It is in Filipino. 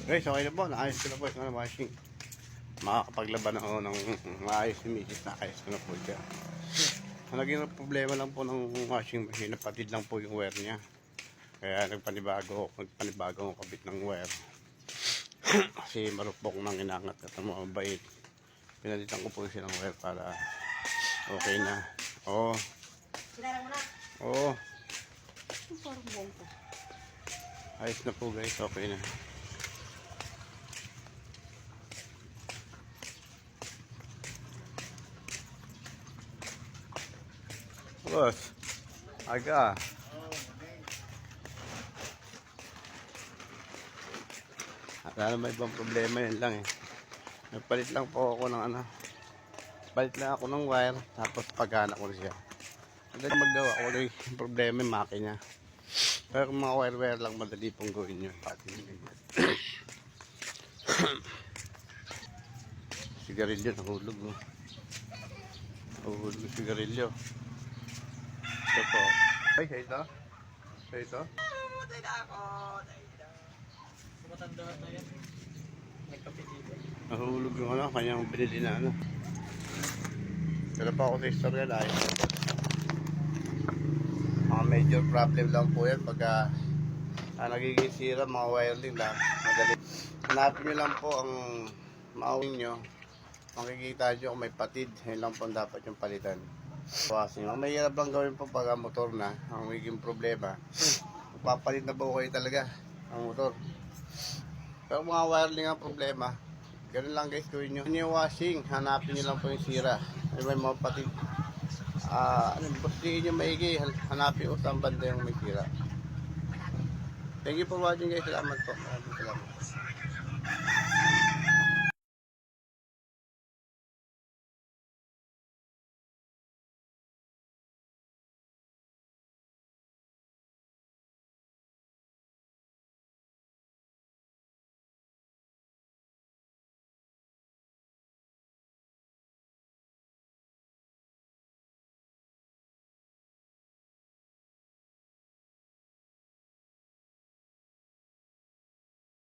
Guys, okay na po. Naayos ko na po yung washing. Makakapaglaban ako ng maayos yung misis. Naayos ko na po siya. Ang naging problema lang po ng washing machine, napatid lang po yung wire niya. Kaya nagpanibago akong kabit ng wire. Kasi marupok nang inangat at mabait. Pinalitan ko po siya ng wire para okay na. Oo. Sinarang mo na. Oo. Parang buong ko. Ayos na po guys, okay na. Boss, aga. Wala naman ibang problema, yun lang eh. Nagpalit lang po ako ng palit lang ako ng wire, tapos pagana ko siya. Madali maggawa ko lang yung problema yung makina. Pero kung mga wire-wire lang, madali pong gawin yun. Sigarilyo, nahulog mo. Nahulog yung sigarilyo. Ito po. Ay, ito? Ito? Tayo na ako. Matanda na yan. May kape dito. Nahulog yung kanyang binili na Pero pa ako sa istorya lang. Mga major problem lang po yan pagka nagiging sira, mga wiring lang. Madali. Hanapin nyo lang po ang maawing nyo. Makikita nyo kung may patid. Yun lang po dapat yung palitan. Kasi may hirap lang gawin po pag motor na. Ang magiging problema. Papalit na po kayo talaga ang motor. Pero mga wiring ang problema. Ganun lang guys, gawin nyo. Yung washing, hanapin nyo lang po yung sira. May mga patid. Bustiin nyo maigi. Hanapin ko saan banda yung may sira. Thank you for watching guys. Salamat po. Salamat.